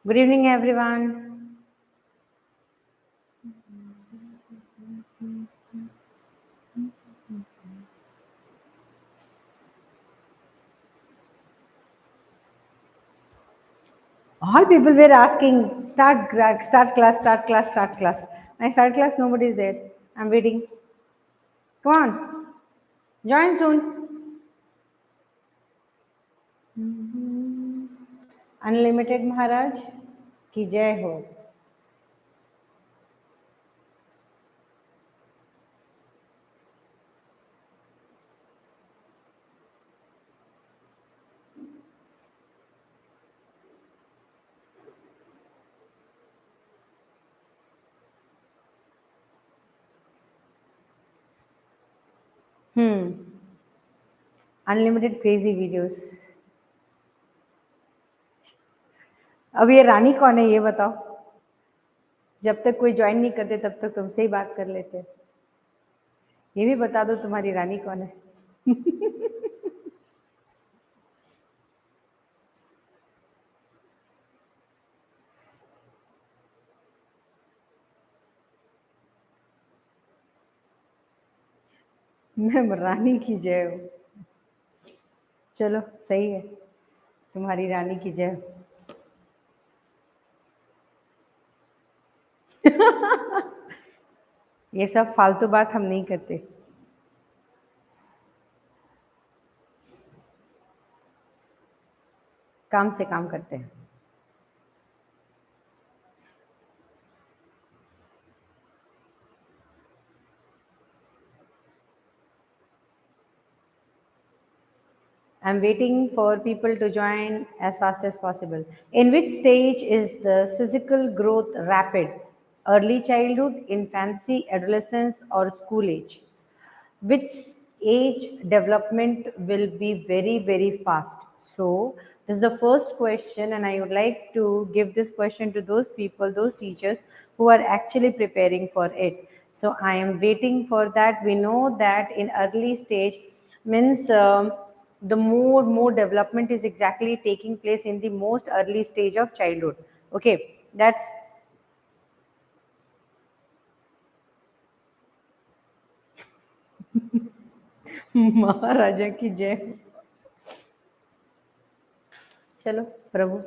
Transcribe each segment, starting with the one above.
Good evening, everyone. All people were asking, start class, start class, start class. I start class, nobody is there. I'm waiting. Come on, join soon. Unlimited Maharaj की जय हो. Unlimited crazy videos. अब ये रानी कौन है ये बताओ. जब तक कोई ज्वाइन नहीं करते तब तक तुमसे ही बात कर लेते. ये भी बता दो तुम्हारी रानी कौन है. मैं रानी की जय हो. चलो सही है, तुम्हारी रानी की जय हो. ये सब फालतू बात हम नहीं करते. काम से काम करते हैं. I'm waiting for people to join as fast as possible. In which stage is the physical growth rapid? Early childhood, infancy, adolescence, or school age? Which age development will be very, very fast? So, this is the first question, and I would like to give this question to those people, those teachers who are actually preparing for it. So, I am waiting for that. We know that in early stage means the more development is exactly taking place in the most early stage of childhood. Okay, that's महाराजा की जय. चलो प्रभु,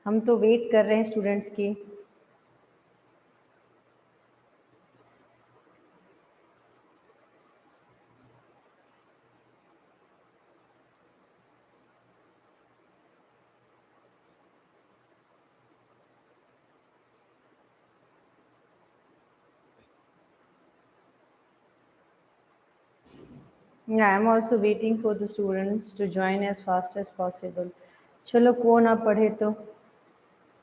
हम तो wait कर रहे हैं students की. Yeah, I'm also waiting for the students to join as fast as possible. चलो को ना पढ़े तो.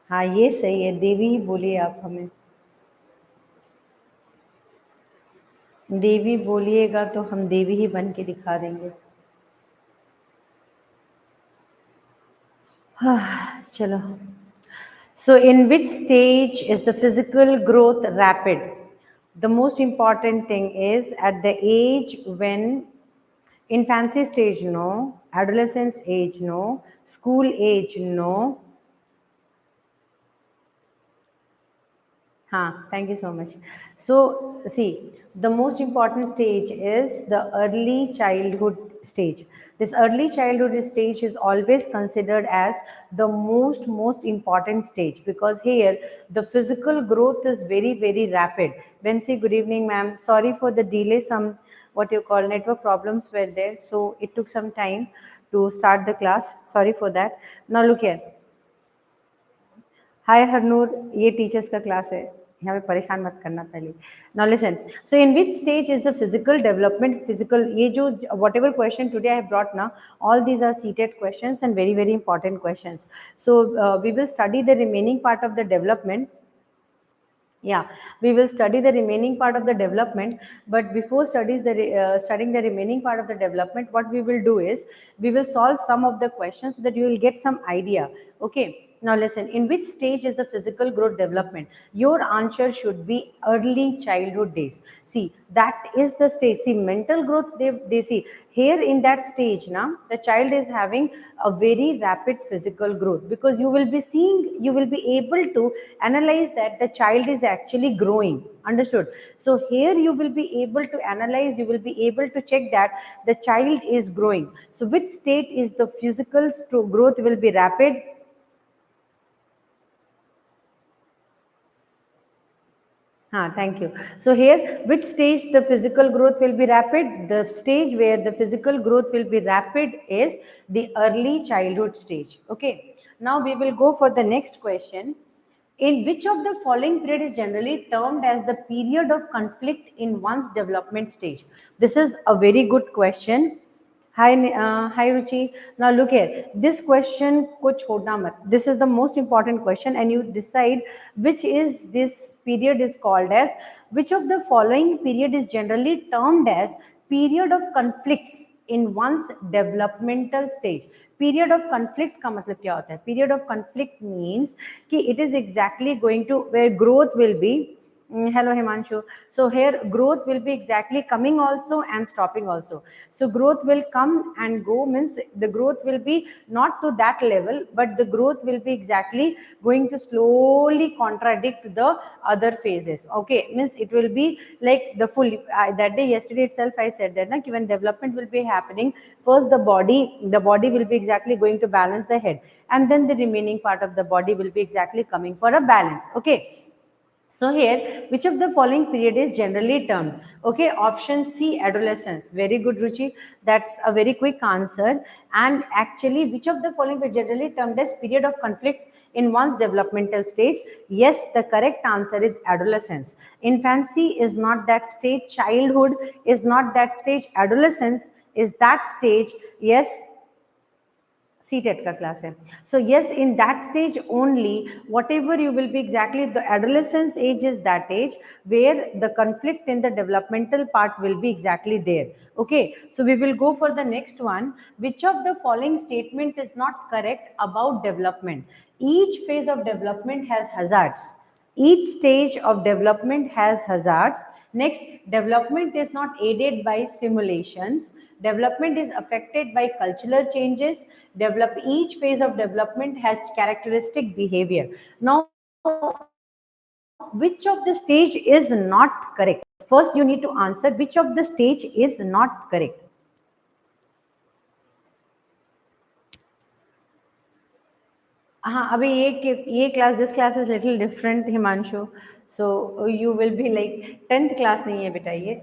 हाँ ये सही है, देवी ही बोलिए आप हमें. देवी बोलिएगा तो हम देवी ही बन के दिखा देंगे. हाँ चलो. So, in which stage is the physical growth rapid? The most important thing is at the age when infancy stage, no, adolescence age, no, school age, no. Thank you so much. So, see, the most important stage is the early childhood stage. This early childhood stage is always considered as the most important stage because here the physical growth is very rapid. When say good evening, ma'am. Sorry for the delay. Some what you call network problems were there, so it took some time to start the class. Sorry for that. Now look here. हाय हरनूर, ये teachers का class है, यहाँ पे परेशान मत करना पहले. Now listen. So in which stage is the physical development? Physical ये जो whatever question today I have brought ना, all these are seated questions and very important questions. So we will study the remaining part of the development. Yeah, we will study the remaining part of the development, but before studying the remaining part of the development, what we will do is we will solve some of the questions so that you will get some idea. Okay, Now listen, in which stage is the physical growth development? Your answer should be early childhood days. See, that is the stage. See, mental growth, they see here in that stage now, the child is having a very rapid physical growth, because you will be seeing, you will be able to analyze that the child is actually growing. Understood? So here you will be able to analyze, you will be able to check that the child is growing. So which state is the physical growth will be rapid? Thank you. So here, which stage the physical growth will be rapid? The stage where the physical growth will be rapid is the early childhood stage. Okay. Now we will go for the next question. In which of the following period is generally termed as the period of conflict in one's development stage? This is a very good question. Hi Ruchi. Now look here. This question ko chhodna mat. This is the most important question, and you decide which is this period is called as. Which of the following period is generally termed as period of conflicts in one's developmental stage? Period of conflict का मतलब क्या होता है? Period of conflict means कि it is exactly going to where growth will be. Hello Himanshu. So here growth will be exactly coming also and stopping also. So growth will come and go, means the growth will be not to that level, but the growth will be exactly going to slowly contradict the other phases. Okay, means it will be like the full, that day yesterday itself I said that na, when development will be happening, first the body will be exactly going to balance the head, and then the remaining part of the body will be exactly coming for a balance. Okay. So here, which of the following period is generally termed? Okay, option C, adolescence. Very good, Ruchi. That's a very quick answer. And actually, which of the following is generally termed as period of conflicts in one's developmental stage? Yes, the correct answer is adolescence. Infancy is not that stage. Childhood is not that stage. Adolescence is that stage. Yes, CTET का class है. So yes, in that stage only, whatever you will be exactly, the adolescence age is that age where the conflict in the developmental part will be exactly there. Okay, so we will go for the next one. Which of the following statement is not correct about development? Each phase of development has hazards. Each stage of development has hazards. Next, development is not aided by simulations. Development is affected by cultural changes. Each phase of development has characteristic behavior. Now, which of the stage is not correct? First, you need to answer which of the stage is not correct. हाँ अभी ये class this class is little different Himanshu so you will be like 10th class नहीं है बेटा ये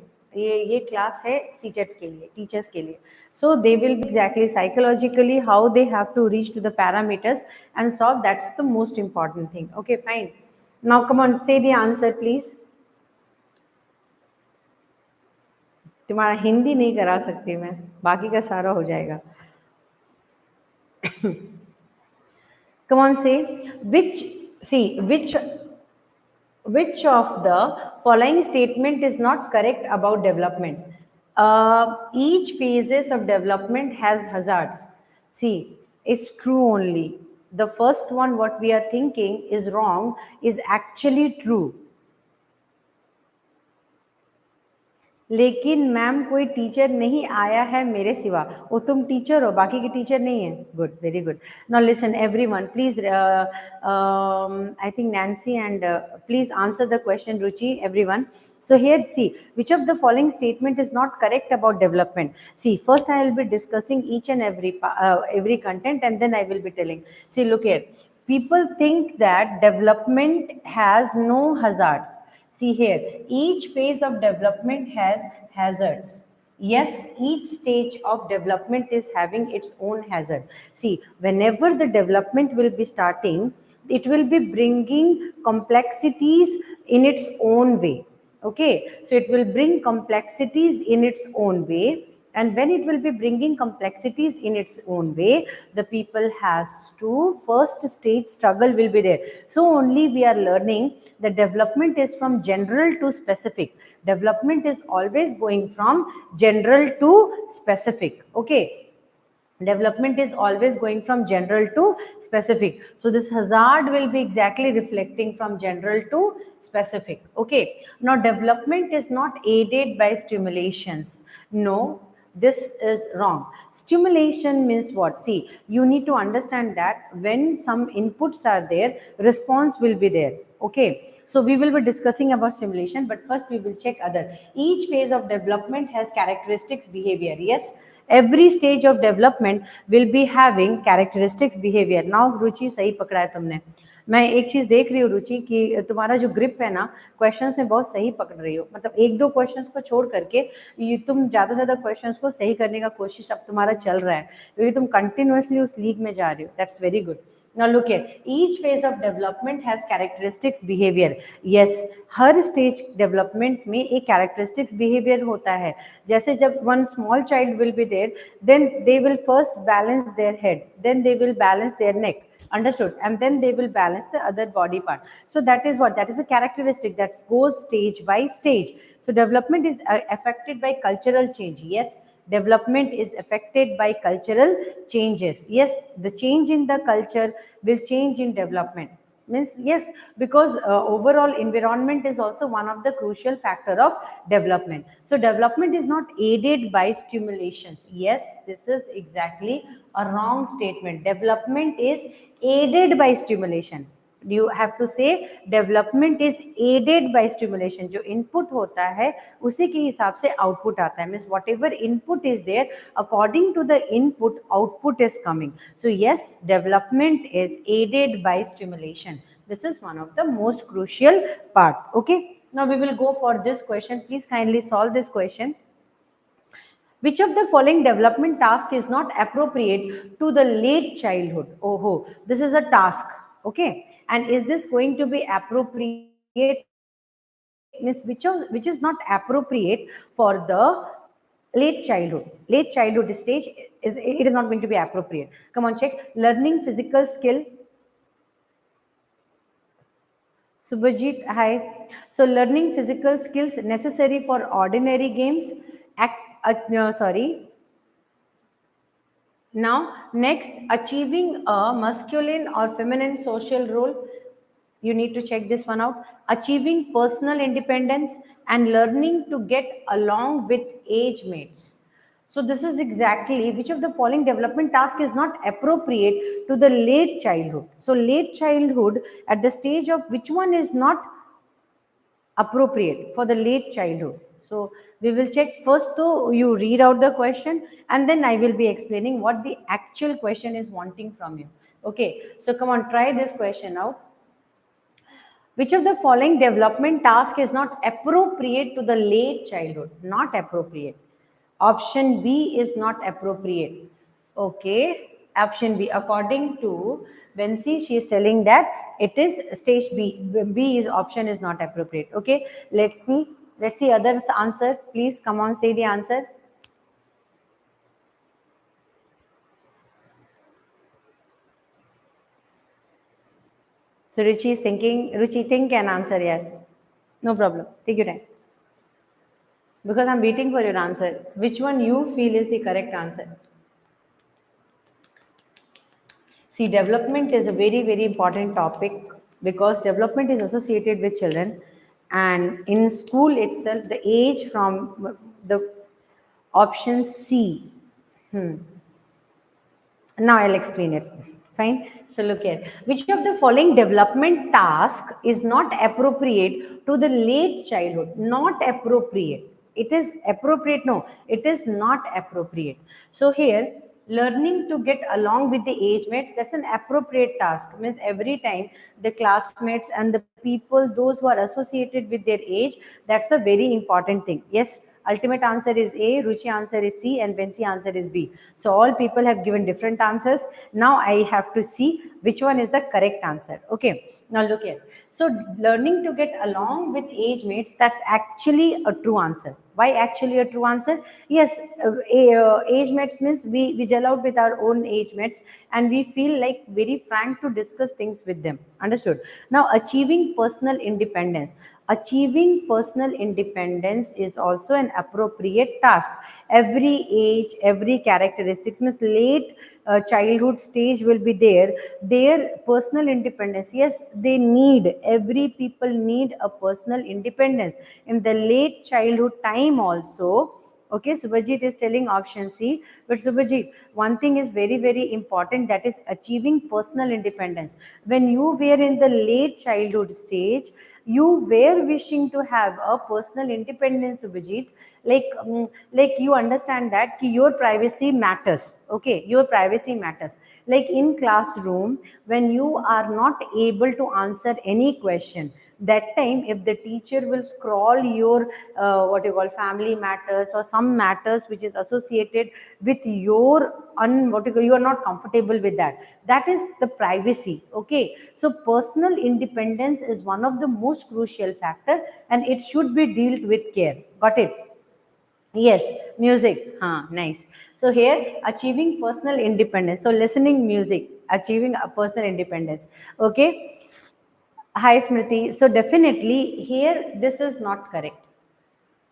class है CTET के लिए टीचर्स के लिए so they will be exactly psychologically how they have to reach to the parameters and solve that's the most important thing okay fine now come on say the answer please तुम्हारा हिंदी नहीं करा सकती मैं बाकी का सारा हो जाएगा come on say which of the following statement is not correct about development? Each phases of development has hazards. See, it's true only. The first one, what we are thinking is wrong, is actually true. लेकिन ma'am कोई teacher नहीं आया है मेरे सिवा वो तुम teacher हो बाकी के टीचर नहीं है good very good now listen everyone please I think Nancy and please answer the question Ruchi everyone so here see which of the following statement is not correct about development see first I will be discussing each and every content and then I will be telling see look here people think that development has no hazards. See here, each phase of development has hazards. Yes, each stage of development is having its own hazard. See, whenever the development will be starting, it will be bringing complexities in its own way. Okay, so it will bring complexities in its own way. And when it will be bringing complexities in its own way, the people has to first stage struggle will be there. So only we are learning the development is from general to specific. Development is always going from general to specific. Okay. Development is always going from general to specific. So this hazard will be exactly reflecting from general to specific. Okay. Now development is not aided by stimulations. No, this is wrong. Stimulation means what? See, you need to understand that when some inputs are there, response will be there. Okay. So we will be discussing about stimulation, but first we will check other. Each phase of development has characteristics behavior. Yes, every stage of development will be having characteristics behavior. Now रुचि सही पकड़ा है तुमने. मैं एक चीज देख रही हूँ रुचि कि तुम्हारा जो ग्रिप है ना क्वेश्चंस में बहुत सही पकड़ रही हो, मतलब एक दो क्वेश्चंस को छोड़ करके ये तुम ज्यादा से ज्यादा क्वेश्चंस को सही करने का कोशिश अब तुम्हारा चल रहा है क्योंकि तुम कंटिन्यूअसली उस लीग में जा रही हो. That's very good. Now look here, each phase of development has characteristics behavior. Yes, हर स्टेज डेवलपमेंट में एक कैरेक्टरिस्टिक्स बिहेवियर होता है. जैसे जब one small child will be there, then they will first balance their head, then they will balance their neck, understood, and then they will balance the other body part. So that is what, that is a characteristic that goes stage by stage. So development is affected by cultural change. Yes, development is affected by cultural changes. Yes, the change in the culture will change in development. Means yes, because overall environment is also one of the crucial factor of development. So development is not aided by stimulations. Yes, this is exactly a wrong statement. Development is aided by stimulation. You have to say development is aided by stimulation. जो input होता है उसी के हिसाब से output आता है. Means whatever input is there, according to the input, output is coming. So yes, development is aided by stimulation. This is one of the most crucial part. Okay. Now we will go for this question. Please kindly solve this question. Which of the following development task is not appropriate to the late childhood? Oh, this is a task. Okay. And is this going to be appropriate? Means which is not appropriate for the late childhood? Late childhood stage is, it is not going to be appropriate. Come on, check. Learning physical skill. Subhajit, hi. So learning physical skills necessary for ordinary games. Sorry. Now, next, achieving a masculine or feminine social role. You need to check this one out. Achieving personal independence and learning to get along with age mates. So this is exactly which of the following development task is not appropriate to the late childhood. So late childhood, at the stage of which one is not appropriate for the late childhood. So we will check first, though you read out the question and then I will be explaining what the actual question is wanting from you. Okay, so come on, try this question out. Which of the following development task is not appropriate to the late childhood? Not appropriate. Option B is not appropriate. Okay. Option B, according to Bensi, she is telling that it is stage B. B is option is not appropriate. Okay. Let's see. Let's see others answer. Please come on, say the answer. So Ruchi is thinking. Ruchi, think and answer here. No problem. Take your time. Because I'm waiting for your answer. Which one you feel is the correct answer? See, development is a very, very important topic because development is associated with children. And in school itself, the age from the option C. Now I'll explain it. Fine. So look here. Which of the following development task is not appropriate to the late childhood? Not appropriate. It is appropriate. No, it is not appropriate. So here, learning to get along with the age mates, that's an appropriate task. Means every time the classmates and the people, those who are associated with their age, that's a very important thing. Yes. Ultimate answer is A, Ruchi answer is C, and Bensi answer is B. So all people have given different answers. Now I have to see which one is the correct answer. Okay. Now look here. So learning to get along with age mates, that's actually a true answer. Why actually a true answer? Yes, age mates means we gel out with our own age mates and we feel like very frank to discuss things with them. Understood? Now achieving personal independence. Achieving personal independence is also an appropriate task. Every age, every characteristics means late childhood stage will be there. Their personal independence, yes, they need, every people need a personal independence. In the late childhood time also, okay, Subhajit is telling option C. But Subhajit, one thing is very, very important, that is achieving personal independence. When you were in the late childhood stage, you were wishing to have a personal independence, Subhajit. Like you understand that your privacy matters. Okay, your privacy matters. Like in classroom, when you are not able to answer any question, that time if the teacher will scroll your what you call family matters or some matters which is associated with your what you call, you are not comfortable with that, that is the privacy. Okay, so personal independence is one of the most crucial factor, and it should be dealt with care. Got it? Yes, music. Nice. So here, achieving personal independence. So listening music, achieving a personal independence. Okay. Hi, Smriti. So definitely here, this is not correct.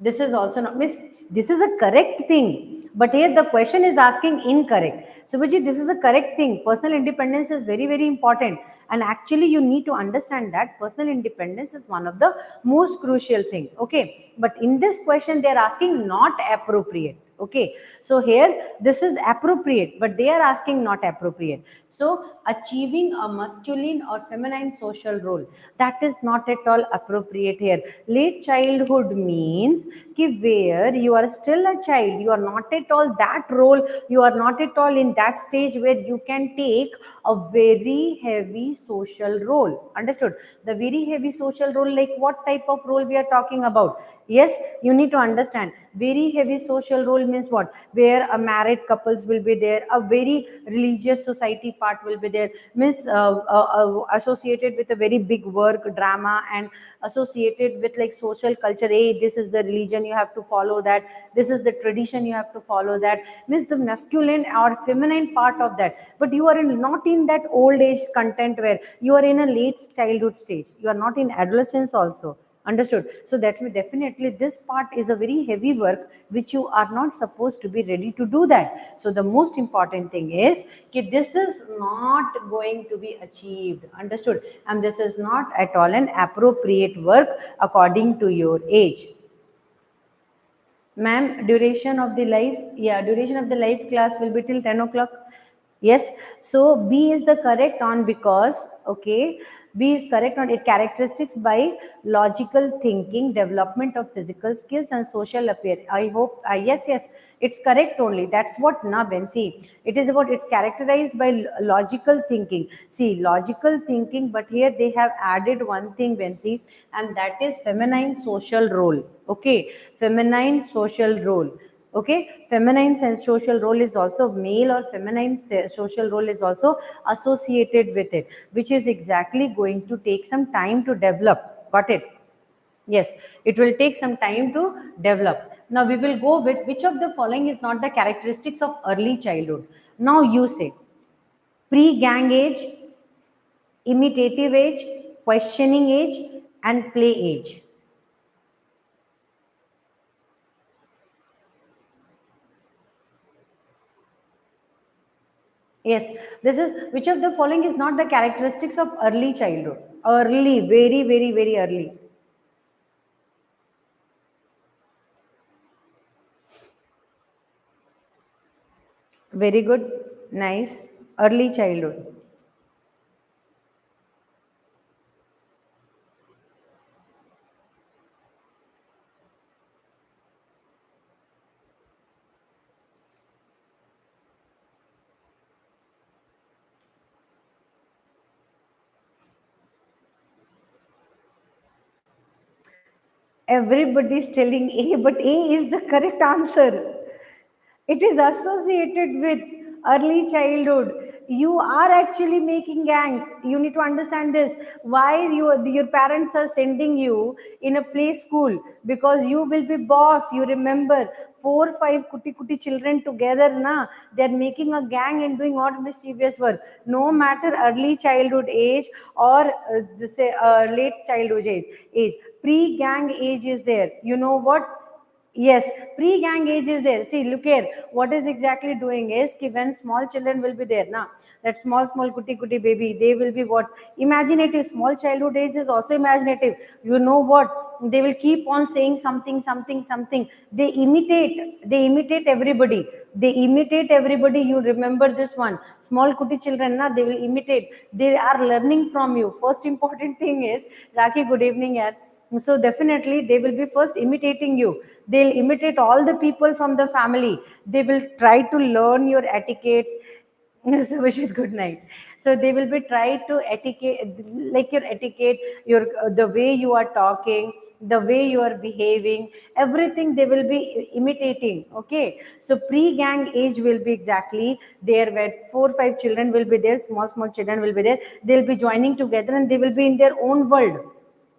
This is also not, miss, this is a correct thing, but here the question is asking incorrect. So Vijay, this is a correct thing. Personal independence is very, very important, and actually you need to understand that personal independence is one of the most crucial thing. Okay, but in this question they are asking not appropriate. Okay, so here this is appropriate, but they are asking not appropriate. So achieving a masculine or feminine social role, that is not at all appropriate here. Late childhood means ki where you are still a child, you are not at all that role, you are not at all in that stage where you can take a very heavy social role. Understood? The very heavy social role, like what type of role we are talking about? Yes, you need to understand. Very heavy social role means what? Where a married couples will be there, a very religious society part will be there, means associated with a very big work, drama, and associated with like social culture. Hey, this is the religion, you have to follow that. This is the tradition, you have to follow that. Means the masculine or feminine part of that. But you are not in that old age content where you are in a late childhood stage. You are not in adolescence also. Understood? So that will definitely, this part is a very heavy work which you are not supposed to be ready to do that. So the most important thing is that this is not going to be achieved. Understood? And this is not at all an appropriate work according to your age. Ma'am, duration of the live, yeah, duration of the live class will be till 10 o'clock. Yes, so B is the correct on because, okay, B is correct on it. Characteristics by logical thinking, development of physical skills, and social appearance. I hope, yes, yes, it's correct only. That's what na Ben. See, it is about, it's characterized by logical thinking. See, logical thinking, but here they have added one thing, Ben. See, and that is feminine social role. Okay, feminine social role. Okay, feminine social role is also male, or feminine social role is also associated with it, which is exactly going to take some time to develop. Got it? Yes, it will take some time to develop. Now we will go with which of the following is not the characteristics of early childhood. Now you say pre-gang age, imitative age, questioning age, and play age. Yes, this is which of the following is not the characteristics of early childhood. Early, very, very, very early. Very good, nice. Early childhood. Everybody is telling A, but A is the correct answer. It is associated with early childhood. You are actually making gangs. You need to understand this. Why your parents are sending you in a play school? Because you will be boss. You remember, 4 5 kuti kuti children together na, they're making a gang and doing all mischievous work. No matter early childhood age or say late childhood age, pre gang age is there. You know what? Yes, pre-gang age is there. See, look here. What is exactly doing is कि when small children will be there, na, that small kuti kuti baby, they will be what? Imaginative. Small childhood age is also imaginative. You know what? They will keep on saying something. They imitate everybody. They imitate everybody. You remember this one. Small kuti children, na, they will imitate. They are learning from you. First important thing is, Raki, good evening, yaar. So definitely they will be first imitating you. They'll imitate all the people from the family. They will try to learn your etiquettes. So Vishit, good night. So they will be try to etiquette, like your etiquette, your the way you are talking, the way you are behaving, everything they will be imitating. Okay. So pre-gang age will be exactly there, where 4 5 children will be there, small children will be there. They'll be joining together and they will be in their own world.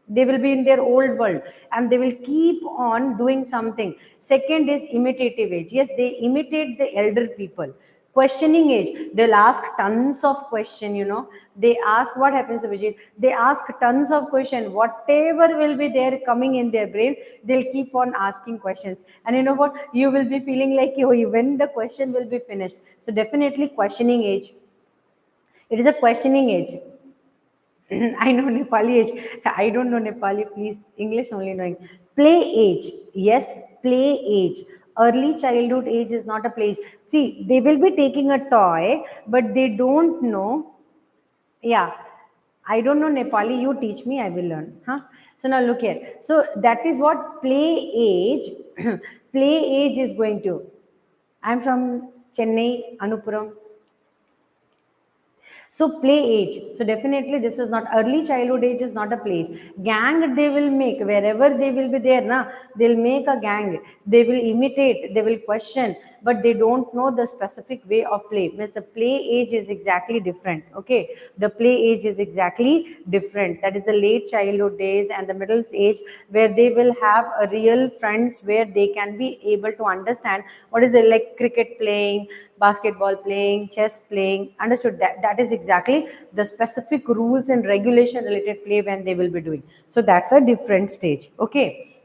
They will be in their old world and they will keep on doing something. Second is imitative age. Yes, they imitate the elder people. Questioning age, they'll ask tons of question. They ask, what happens to Vijay? They ask tons of question. Whatever will be there coming in their brain, they'll keep on asking questions. And you know what? You will be feeling like, oh, when the question will be finished. So definitely questioning age. It is a questioning age. I know Nepali age. I don't know Nepali, please. English only knowing. Play age. Yes, play age. Early childhood age is not a play age. See, they will be taking a toy, but they don't know. Yeah, I don't know Nepali. You teach me, I will learn. Huh? So now look here. So that is what play age. Play age is going to. I'm from Chennai, Anupuram. So play age. So definitely this is not early childhood age is not a place. Gang they will make wherever they will be there. Na, they'll make a gang. They will imitate. They will question, but they don't know the specific way of play. Means the play age is exactly different. Okay, the play age is exactly different. That is the late childhood days and the middle age where they will have a real friends where they can be able to understand what is it, like cricket playing, basketball playing, chess playing. Understood? That is exactly the specific rules and regulation related play when they will be doing. So that's a different stage. Okay.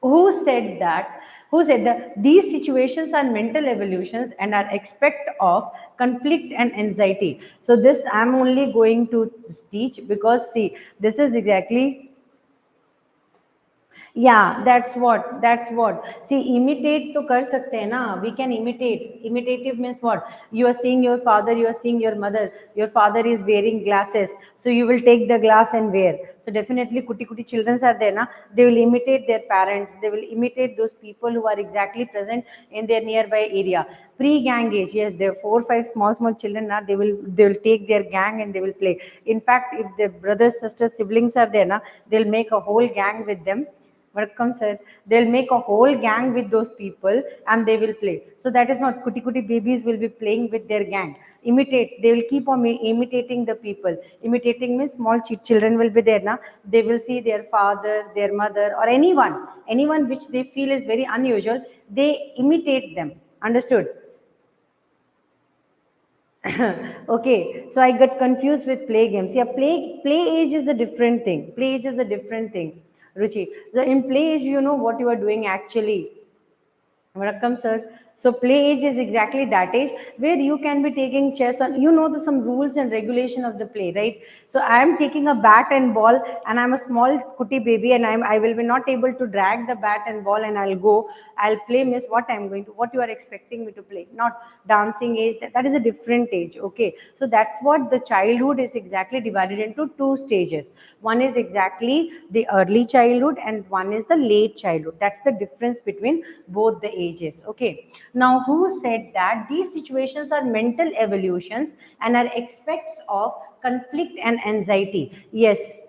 Who said that these situations are mental evolutions and are expect of conflict and anxiety? So this I'm only going to teach because see, this is exactly, yeah, that's what see, imitate to kar sakte hai na, we can imitate. Imitative means what? You are seeing your father, you are seeing your mother, your father is wearing glasses, so you will take the glass and wear. So definitely kuti kuti children are there na, they will imitate their parents, they will imitate those people who are exactly present in their nearby area. Pre gang age, yes, there are 4 5 small children na, they will take their gang and they will play. In fact, if their brothers, sisters, siblings are there na, they'll make a whole gang with them. Welcome, sir. They'll make a whole gang with those people and they will play. So that is not kuti kuti babies will be playing with their gang. Imitate. They will keep on imitating the people. Imitating means small children will be there now. They will see their father, their mother, or anyone which they feel is very unusual. They imitate them. Understood? Okay, so I got confused with play games. Yeah, play age is a different thing. Play age is a different thing, Ruchi. So in play age, you know what you are doing actually. Welcome, sir. So play age is exactly that age where you can be taking chess on, some rules and regulation of the play, right? So I am taking a bat and ball and I'm a small kuti baby and I will be not able to drag the bat and ball and I'll play miss what you are expecting me to play, not dancing age. That is a different age. Okay. So that's what the childhood is exactly divided into two stages. One is exactly the early childhood and one is the late childhood. That's the difference between both the ages. Okay. Now, who said that these situations are mental evolutions and are aspects of conflict and anxiety? Yes.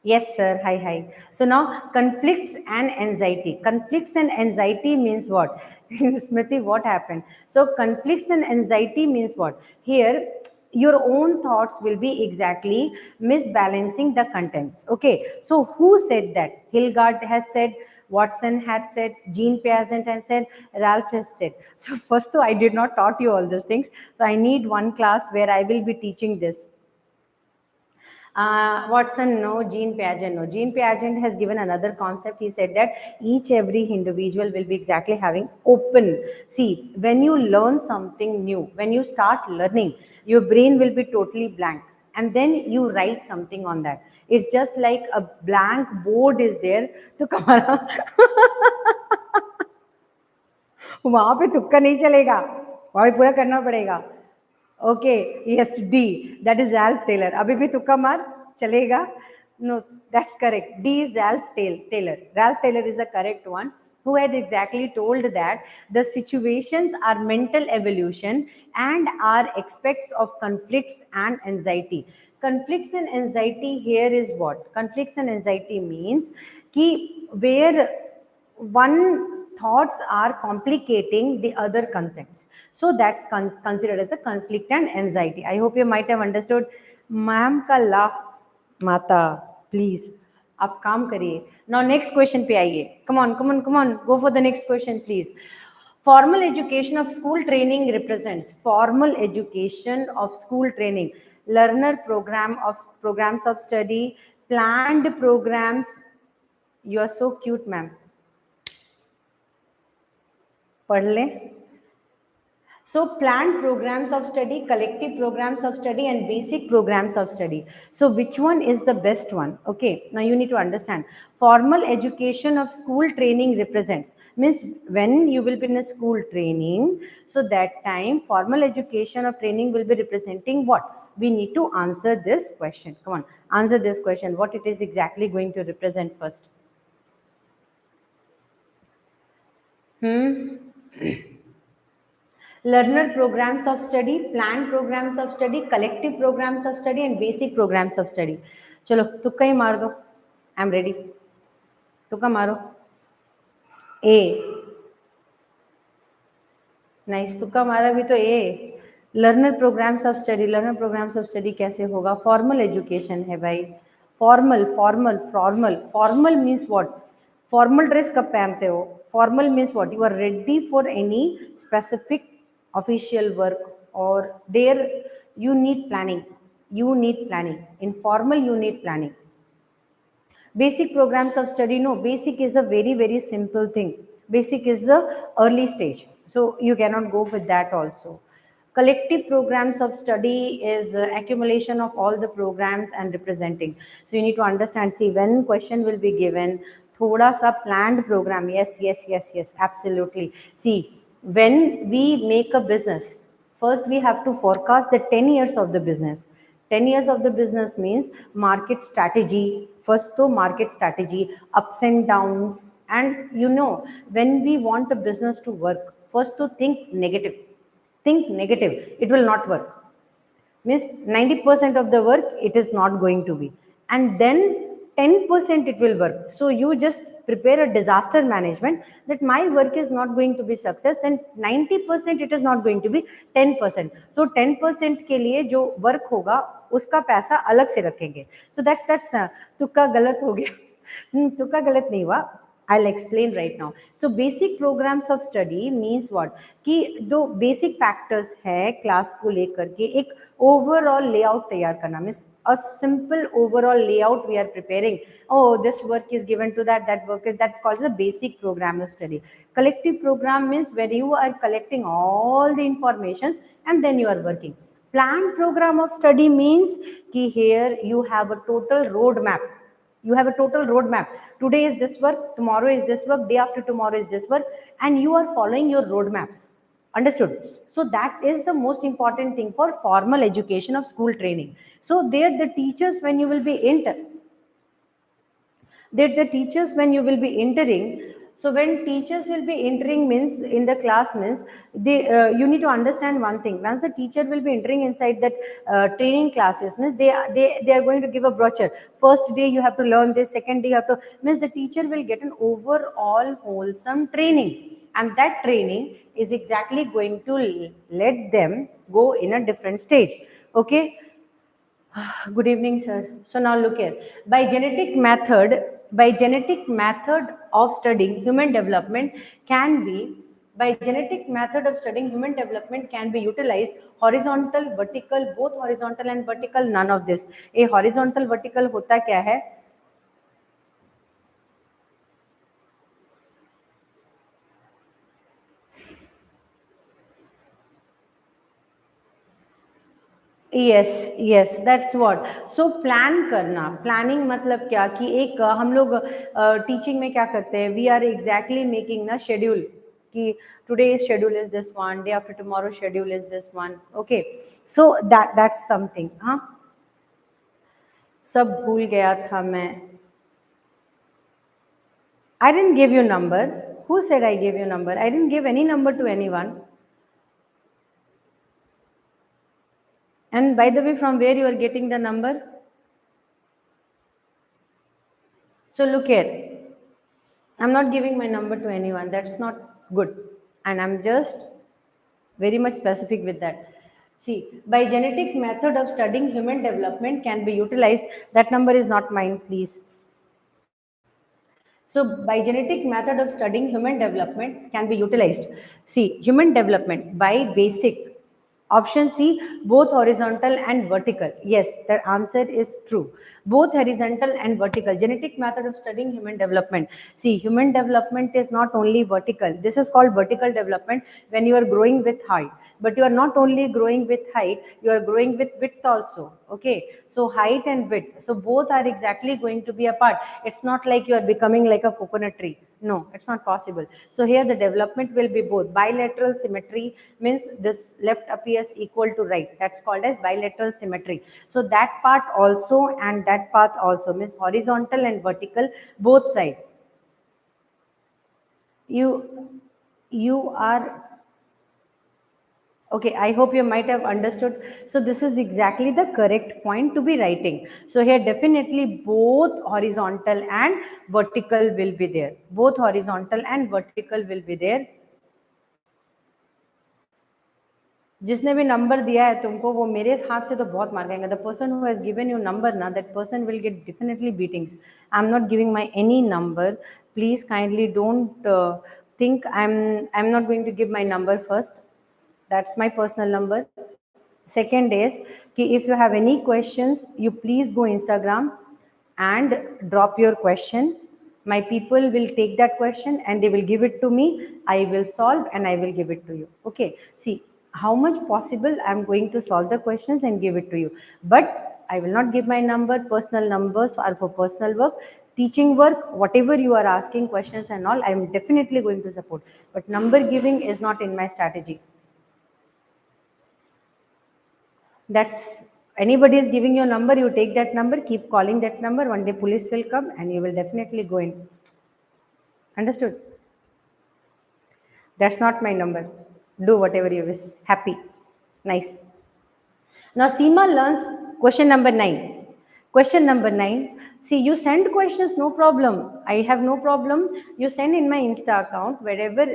Yes, sir. Hi, hi. So now conflicts and anxiety. Conflicts and anxiety means what? Smriti, what happened? So conflicts and anxiety means what? Here, your own thoughts will be exactly misbalancing the contents. Okay. So who said that? Hilgard has said, Watson had said, Jean Piaget has said, Ralph has said. So first, though, I did not taught you all these things. So I need one class where I will be teaching this. Watson, no. Jean Piaget, no. Jean Piaget has given another concept. He said that each every individual will be exactly having open. See, when you learn something new, when you start learning, your brain will be totally blank. And then you write something on that. It's just like a blank board is there. तो तुम्हारा वहां पे तुक्का नहीं चलेगा, वहां पे पूरा करना पड़ेगा. Okay, yes, D, that is एल्फ टेलर. अभी भी तुक्का मार, चलेगा? No, that's correct. D is Ralph Taylor. Ralph Taylor is the correct one, who had exactly told that the situations are mental evolution and are aspects of conflicts and anxiety. Conflicts and anxiety here is what? Conflicts and anxiety means ki where one thoughts are complicating the other concepts. So that's considered as a conflict and anxiety. I hope you might have understood. Ma'am ka laugh mata, please. आप काम करिए. Now next question पे आइए. Come on, come on, come on. Go for the next question, please. Formal education of school training represents formal education of school training, learner programs of study, planned programs. You are so cute, ma'am. पढ़ लें. So planned programs of study, collective programs of study, and basic programs of study. So which one is the best one? Okay, now you need to understand. Formal education of school training represents, means when you will be in a school training, so that time formal education of training will be representing what? We need to answer this question. Come on, answer this question. What it is exactly going to represent first? Learner programs of study, planned programs of study, collective programs of study, and basic programs of study. चलो तुक्का ही मार दो. I am ready. तुक्का मारो. A. Nice, तुक्का मारा भी तो A. Learner programs of study. Learner programs of study कैसे होगा? फॉर्मल एजुकेशन है भाई. Formal formal formal formal means what? Formal dress कब पहनते हो? Formal means what? You are ready for any specific official work, or there you need planning. You need planning. In formal you need planning. Basic programs of study, no, basic is a very very simple thing. Basic is the early stage, so you cannot go with that also. Collective programs of study is accumulation of all the programs and representing. So you need to understand. See, when question will be given, thoda sa planned program. Yes, yes, yes, yes, absolutely. See, when we make a business, first we have to forecast the 10 years of the business. 10 years of the business means market strategy. First to market strategy, ups and downs. And you know, when we want a business to work, first to think negative. Think negative, it will not work. Means 90% of the work it is not going to be, and then 10% it will work. So you just prepare a disaster management that my work is not going to be success, then 90% it is not going to be 10%. So 10% के लिए जो work होगा उसका पैसा अलग से रखेंगे. So that's तुक्का गलत हो गया. तुक्का गलत नहीं हुआ. I'll explain right now. So basic programs of study means what? कि दो basic factors है class को लेकर के एक overall layout तैयार करना. Means a simple overall layout we are preparing. Oh, this work is given to that work is, that's called the basic program of study. Collective program means where you are collecting all the informations and then you are working. Planned program of study means कि here you have a total roadmap. You have a total roadmap. Today is this work, tomorrow is this work, day after tomorrow is this work, and you are following your roadmaps. Understood? So that is the most important thing for formal education of school training. So there the teachers, when you will be entering, So when teachers will be entering means in the class means they you need to understand one thing. Once the teacher will be entering inside that training classes means they are going to give a brochure. First day you have to learn this, second day you have to means the teacher will get an overall wholesome training, and that training is exactly going to let them go in a different stage. Okay. Good evening, sir. So now look here. By genetic method of studying human development can be, by genetic method of studying human development can be utilized horizontal, vertical, both horizontal and vertical, none of this. A horizontal vertical होता क्या है? Yes that's what. So plan करना, planning मतलब क्या कि एक हम लोग टीचिंग में क्या करते हैं, वी आर एग्जैक्टली मेकिंग ना शेड्यूल कि today schedule is this one, day after tomorrow schedule is this one. Okay. So that's something. हाँ, सब भूल गया था मैं. I didn't give you number. Who said I give you number? I didn't give any number two anyone. And by the way, from where you are getting the number? So look here. I'm not giving my number to anyone. That's not good. And I'm just very much specific with that. See, by genetic method of studying human development can be utilized. That number is not mine, please. So, by genetic method of studying human development can be utilized. See, human development by basic. Option C, both horizontal and vertical. Yes, the answer is true. Both horizontal and vertical. Genetic method of studying human development. See, human development is not only vertical. This is called vertical development when you are growing with height. But you are not only growing with height, you are growing with width also. Okay. So height and width. So both are exactly going to be apart. It's not like you are becoming like a coconut tree. No, it's not possible. So here the development will be both. Bilateral symmetry means this left appears equal to right. That's called as bilateral symmetry. So that part also and that path also means horizontal and vertical, both sides. You are okay. I hope you might have understood. So this is exactly the correct point to be writing. So here definitely both horizontal and vertical will be there. Both horizontal and vertical will be there. जिसने भी number दिया है तुमको वो मेरे हाथ से तो बहुत मार खाएंगे. The person who has given you number ना, that person will get definitely beatings. I am not giving my any number. Please kindly don't think I'm not going to give my number first. That's my personal number. Second is कि if you have any questions, you please go Instagram and drop your question. My people will take that question and they will give it to me. I will solve and I will give it to you. Okay. See how much possible I'm going to solve the questions and give it to you. But I will not give my number. Personal numbers are for personal work. Teaching work, whatever you are asking questions and all, I'm definitely going to support. But number giving is not in my strategy. That's anybody is giving you a number, you take that number, keep calling that number. One day police will come and you will definitely go in. Understood? That's not my number. Do whatever you wish. Happy. Nice. Now Seema learns question number 9. Question number 9. See, you send questions, no problem. I have no problem. You send in my Insta account, wherever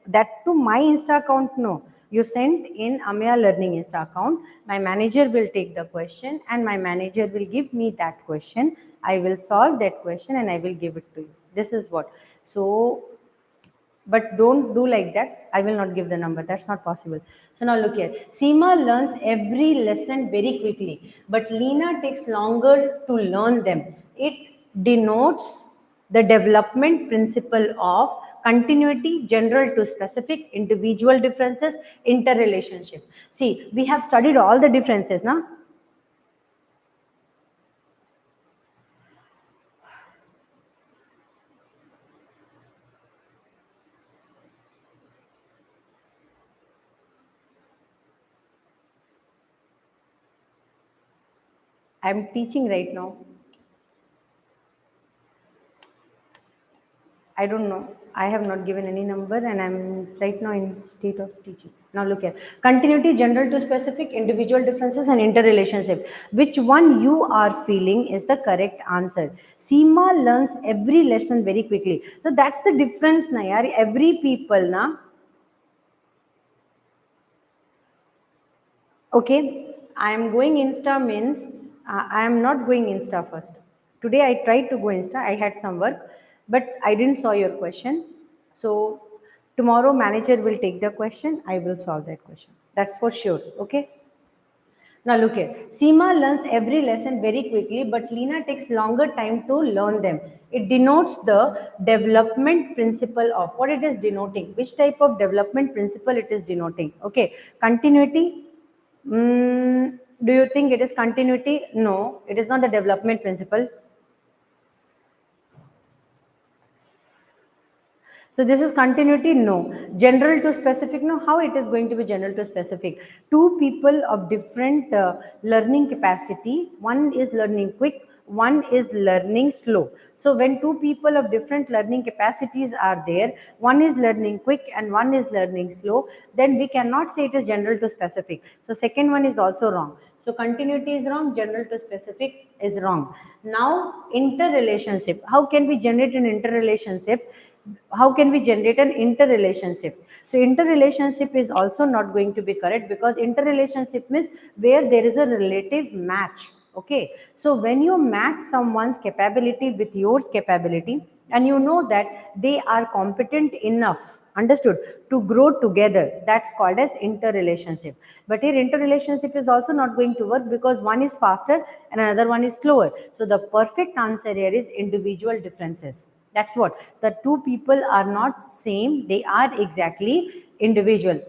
that to my Insta account, no. You send in Amya Learning Insta account. My manager will take the question and my manager will give me that question. I will solve that question and I will give it to you. This is what. So but don't do like that. I will not give the number. That's not possible. So now look here. Seema learns every lesson very quickly, but Leena takes longer to learn them. It denotes the development principle of continuity, general to specific, individual differences, interrelationship. See, we have studied all the differences now. I am teaching right now. I don't know. I have not given any number and I'm right now in state of teaching. Now look here. Continuity, general to specific, individual differences and interrelationship. Which one you are feeling is the correct answer. Seema learns every lesson very quickly. So that's the difference na yaar. Every people na. Okay, I am going Insta means I am not going Insta first. Today I tried to go Insta. I had some work, but I didn't saw your question. So tomorrow manager will take the question. I will solve that question. That's for sure. Okay. Now look here. Seema learns every lesson very quickly, but Lena takes longer time to learn them. It denotes the development principle of what it is denoting. Which type of development principle it is denoting? Okay. Continuity. Do you think it is continuity? No, it is not the development principle. So this is continuity? No. General to specific? No. How it is going to be general to specific? Two people of different learning capacity. One is learning quick, one is learning slow. So when two people of different learning capacities are there, one is learning quick and one is learning slow, then we cannot say it is general to specific. So second one is also wrong. So continuity is wrong, general to specific is wrong. Now interrelationship. How can we generate an interrelationship? How can we generate an interrelationship? So interrelationship is also not going to be correct, because interrelationship means where there is a relative match. Okay, so when you match someone's capability with yours capability and you know that they are competent enough, understood, to grow together, that's called as interrelationship. But here interrelationship is also not going to work, because one is faster and another one is slower. So the perfect answer here is individual differences. That's what. The two people are not same, they are exactly individual.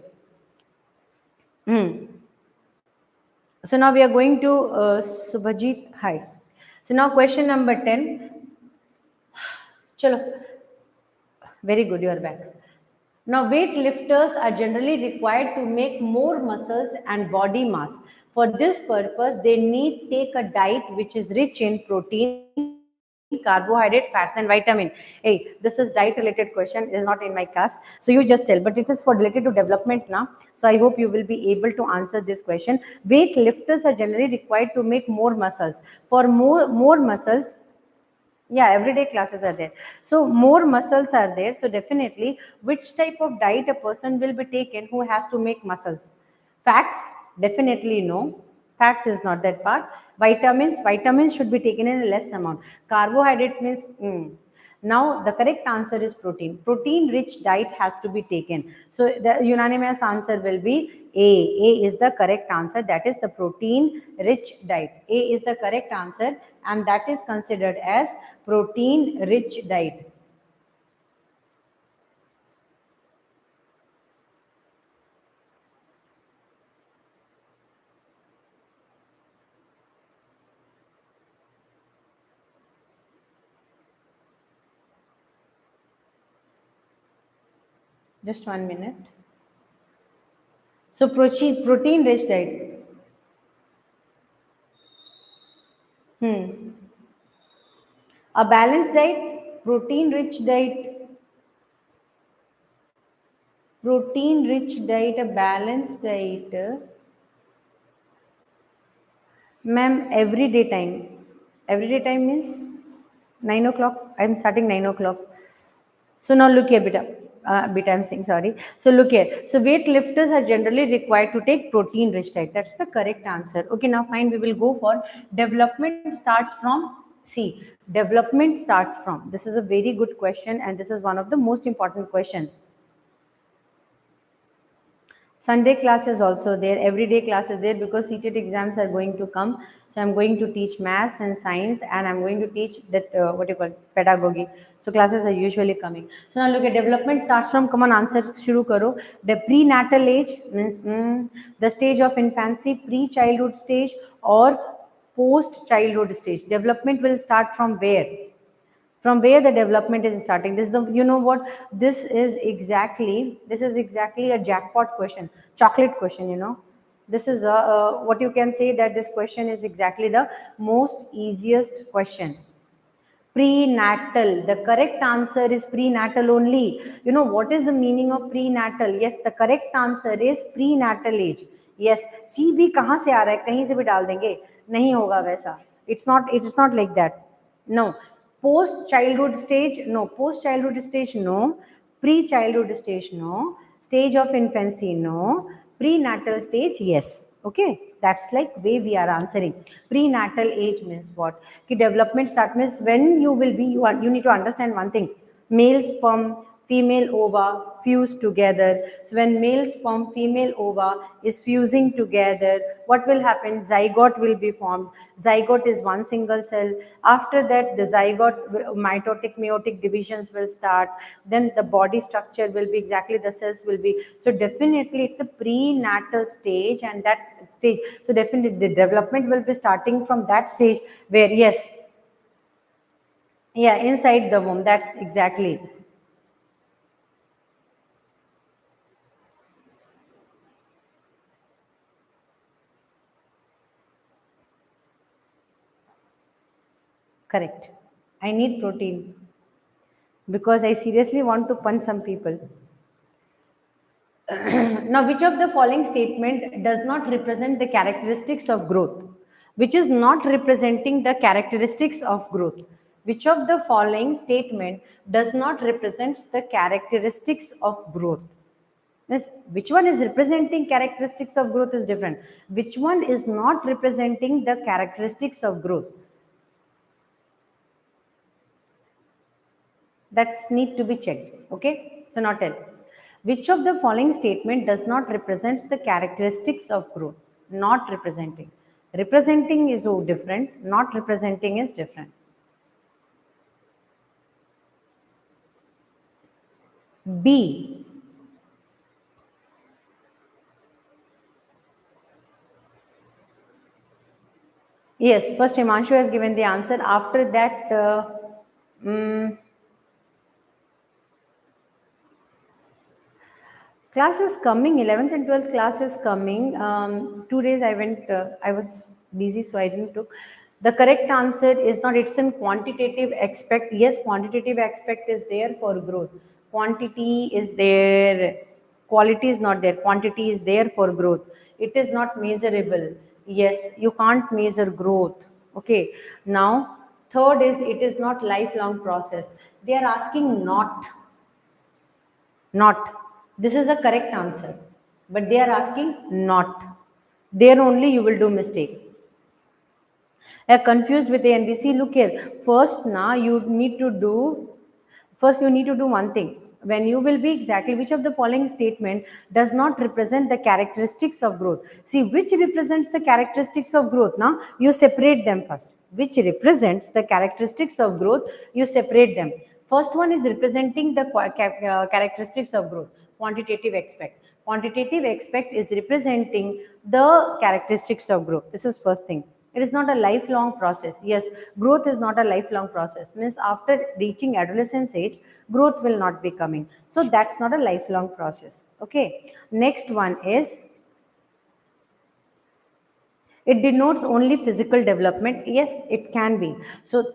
So now we are going to Subhajit. Hi. So now question number 10. Chalo. Very good, you are back. Now, weight lifters are generally required to make more muscles and body mass. For this purpose, they need take a diet which is rich in protein, carbohydrate, fats, and vitamin. Hey, this is diet related question. It is not in my class, so you just tell. But it is for related to development now. So I hope you will be able to answer this question. Weight lifters are generally required to make more muscles. For more muscles, yeah, everyday classes are there. So more muscles are there. So definitely, which type of diet a person will be taken who has to make muscles? Fats, definitely no. Fats is not that part. Vitamins should be taken in a less amount. Carbohydrate means now the correct answer is protein. Protein rich diet has to be taken. So the unanimous answer will be A. A is the correct answer. That is the protein rich diet. A is the correct answer, and that is considered as protein rich diet. Just 1 minute. So protein rich diet. A balanced diet, protein rich diet, a balanced diet. Ma'am, everyday time. Everyday time means 9 o'clock. I'm starting 9 o'clock. So now look here, beta. Beta, I'm saying sorry. So look here. So weight lifters are generally required to take protein rich diet. That's the correct answer. Okay, now fine. We will go for development starts from. See, development starts from. This is a very good question, and this is one of the most important question. Sunday class is also there, everyday class is there, because CTET exams are going to come. So I'm going to teach maths and science, and I'm going to teach that what you call pedagogy. So classes are usually coming. So now look at development starts from, come on, answer shuru karo. The prenatal age means the stage of infancy, pre-childhood stage or post-childhood stage. Development will start from where? From where the development is starting. This is the, you know what, this is exactly a jackpot question, chocolate question, this is what you can say, that this question is exactly the most easiest question. Prenatal. The correct answer is prenatal only. You know what is the meaning of prenatal? Yes, the correct answer is prenatal age. Yes, CB कहाँ से आ रहा है, कहीं से भी डाल देंगे, नहीं होगा वैसा. It's not like that. No. Post childhood stage, no. Post childhood stage, no. Pre childhood stage, no. Stage of infancy, no. Prenatal stage, yes. Okay, that's like way we are answering. Prenatal age means what? Ki development start means when you will be, you need to understand one thing. Male sperm, female ova fuse together. So when male sperm, female ova is fusing together, what will happen? Zygote will be formed. Zygote is one single cell. After that, the zygote, mitotic meiotic divisions will start. Then the body structure will be exactly, the cells will be. So definitely it's a prenatal stage, and that stage, so definitely the development will be starting from that stage where, yes, yeah, inside the womb. That's exactly correct. I need protein because I seriously want to punch some people. Now, which of the following statement does not represent the characteristics of growth? Which is not representing the characteristics of growth? Which of the following statement does not represent the characteristics of growth? This, which one is representing characteristics of growth is different. Which one is not representing the characteristics of growth? That's need to be checked. Okay, so now tell, which of the following statement does not represent the characteristics of growth? Not representing. Representing is so different, not representing is different. B. Yes, first Himanshu has given the answer. After that, mm, class is coming, 11th and 12th class is coming. 2 days I went, I was busy, so I didn't took. The correct answer is not, it's in quantitative aspect. Yes, quantitative aspect is there for growth. Quantity is there, quality is not there. Quantity is there for growth. It is not measurable. Yes, you can't measure growth. Okay, now third is, it is not lifelong process. They are asking not. Not. This is a correct answer. But they are asking not. There only you will do mistake. Confused with A and B. See, look here. First, now you need to do. First, you need to do one thing. When you will be exactly, which of the following statement does not represent the characteristics of growth? See, which represents the characteristics of growth? Now you separate them first. Which represents the characteristics of growth? You separate them. First one is representing the characteristics of growth. Quantitative aspect. Quantitative aspect is representing the characteristics of growth. This is first thing. It is not a lifelong process. Yes, growth is not a lifelong process. Means after reaching adolescence age, growth will not be coming. So that's not a lifelong process. Okay. Next one is, it denotes only physical development. Yes, it can be. So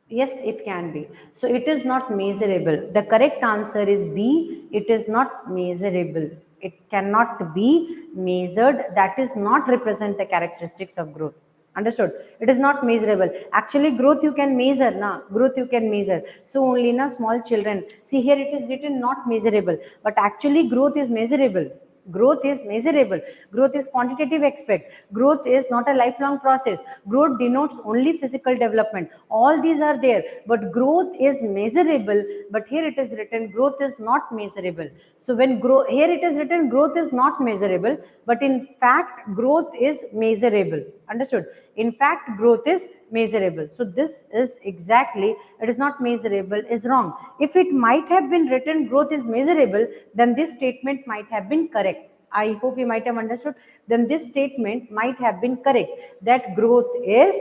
yes, it can be. So it is not measurable. The correct answer is B. It is not measurable. It cannot be measured. That is not represent the characteristics of growth. Understood? It is not measurable. Actually, growth you can measure. Na? Growth you can measure. So only na small children. See here it is written not measurable. But actually growth is measurable. Growth is measurable. Growth is quantitative aspect. Growth is not a lifelong process. Growth denotes only physical development. All these are there, but growth is measurable. But here it is written growth is not measurable. So when here it is written growth is not measurable, but in fact growth is measurable. Understood? In fact growth is measurable. So this is exactly, it is not measurable is wrong. If it might have been written growth is measurable, then this statement might have been correct. I hope you might have understood. Then this statement might have been correct, that growth is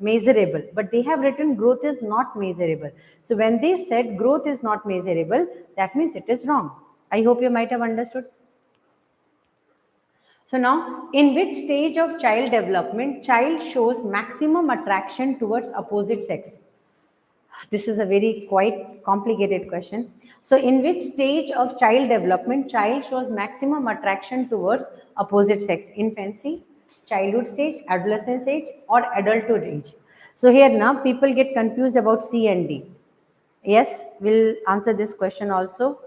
measurable, but they have written growth is not measurable. So when they said growth is not measurable, that means it is wrong. I hope you might have understood. So now, in which stage of child development child shows maximum attraction towards opposite sex? This is a very quite complicated question. So, in which stage of child development child shows maximum attraction towards opposite sex? Infancy, childhood stage, adolescence age, or adulthood age? So here now people get confused about C and D. Yes, we'll answer this question also.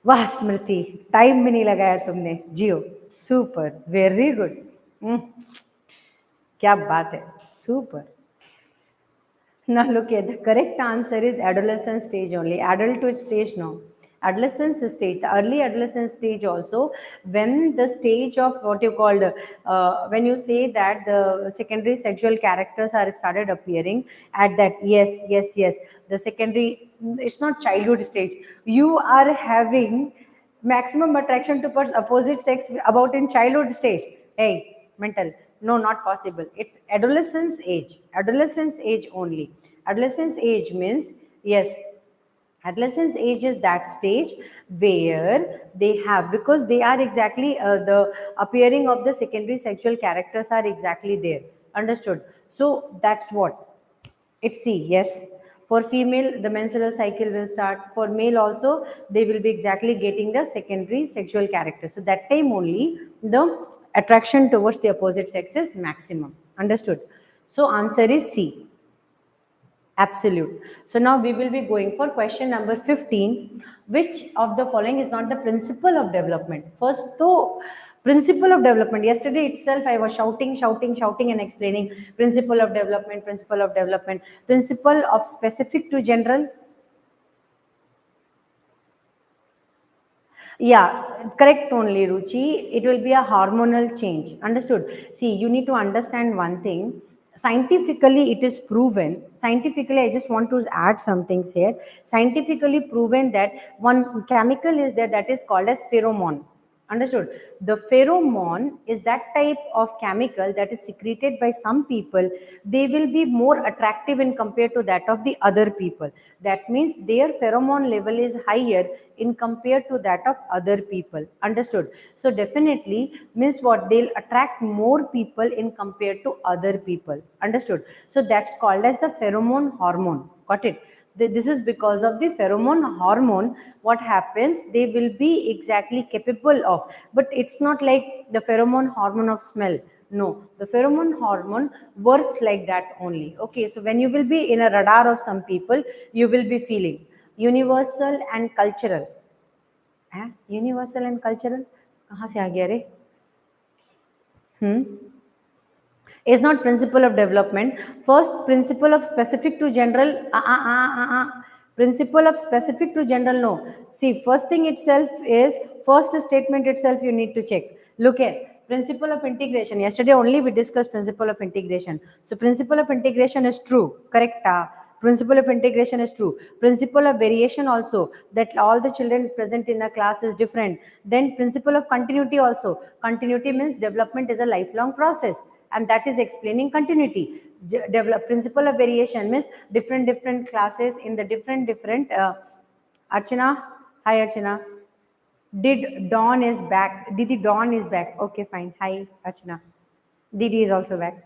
वाह स्मृति, time भी नहीं लगाया तुमने, जियो, super, very good, क्या बात है, super. Now look at the correct answer is adolescent stage only. Adulthood stage no. Adolescence stage, the early adolescent stage also, when the stage of what you called, when you say that the secondary sexual characters are started appearing at that, yes, yes, yes, the secondary, it's not childhood stage. You are having maximum attraction towards opposite sex about in childhood stage. Hey, mental. No, not possible. It's adolescence age only. Adolescence age means, yes, adolescence age is that stage where they have, because they are exactly the appearing of the secondary sexual characters are exactly there. Understood? So that's what. It's C, yes. For female, the menstrual cycle will start. For male also, they will be exactly getting the secondary sexual character. So that time only the attraction towards the opposite sex is maximum. Understood? So answer is C. Absolute. So now we will be going for question number 15. Which of the following is not the principle of development? First, though, principle of development. Yesterday itself, I was shouting, and explaining principle of development, principle of specific to general. Yeah, correct only, Ruchi. It will be a hormonal change. Understood? See, you need to understand one thing. Scientifically, it is proven. Scientifically, I just want to add some things here. Scientifically proven that one chemical is there that is called as pheromone. Understood? The pheromone is that type of chemical that is secreted by some people. They will be more attractive in compared to that of the other people. That means their pheromone level is higher in compared to that of other people. Understood? So definitely means what, they'll attract more people in compared to other people. Understood? So that's called as the pheromone hormone. Got it? This is because of the pheromone hormone. What happens, they will be exactly capable of, but it's not like the pheromone hormone of smell. No, the pheromone hormone works like that only. Okay, so when you will be in a radar of some people, you will be feeling universal and cultural. Universal and cultural कहाँ से आ गया रे? Is not principle of development. First, principle of specific to general. Principle of specific to general, no. See, first thing itself is, first statement itself you need to check. Look at principle of integration. Yesterday only we discussed principle of integration. So principle of integration is true, correct? Principle of integration is true. Principle of variation also, that all the children present in the class is different. Then principle of continuity also. Continuity means development is a lifelong process, and that is explaining continuity. Develop principle of variation means different classes in the different. Archana, hi Archana. Did Dawn is back? Didi Dawn is back. Okay, fine. Hi Archana. Didi is also back.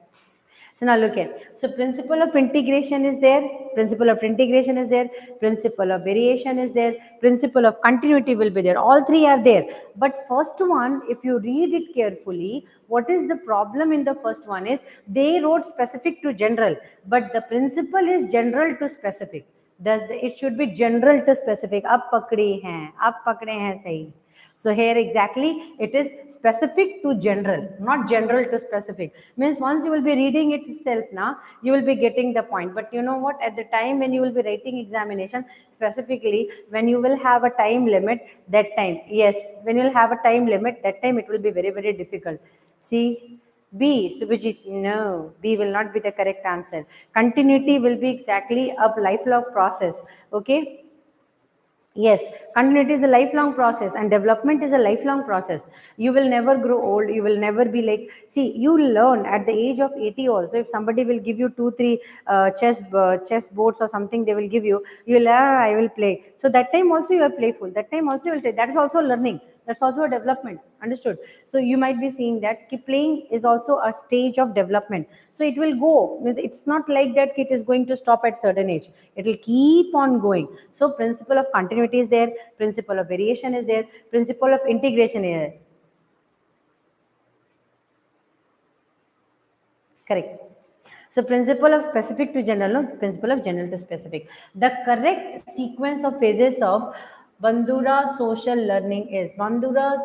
So now look at, so principle of integration is there, principle of integration is there, principle of variation is there, principle of continuity will be there. All three are there. But first one, if you read it carefully, what is the problem in the first one is they wrote specific to general, but the principle is general to specific. It should be general to specific. Ab pakde hain sahi. So here exactly it is specific to general, not general to specific. Means once you will be reading it itself now, you will be getting the point. But you know what? At the time when you will be writing examination, specifically when you will have a time limit, that time, yes, when you will have a time limit, that time it will be very difficult. See, B, Subhajit, no, B will not be the correct answer. Continuity will be exactly a lifelong process. Okay. Yes, continuity is a lifelong process and development is a lifelong process. You will never grow old. You will never be like, see, you learn at the age of 80 also. If somebody will give you 2, 3 chess boards or something, they will give you, you will learn, I will play. So that time also you are playful. That time also you will take. That is also learning. That's also a development. Understood? So you might be seeing that playing is also a stage of development. So it will go, means it's not like that it is going to stop at certain age. It will keep on going. So principle of continuity is there, principle of variation is there, principle of integration is there. Correct. So principle of specific to general, no, principle of general to specific. The correct sequence of phases of Bandura social learning is Bandura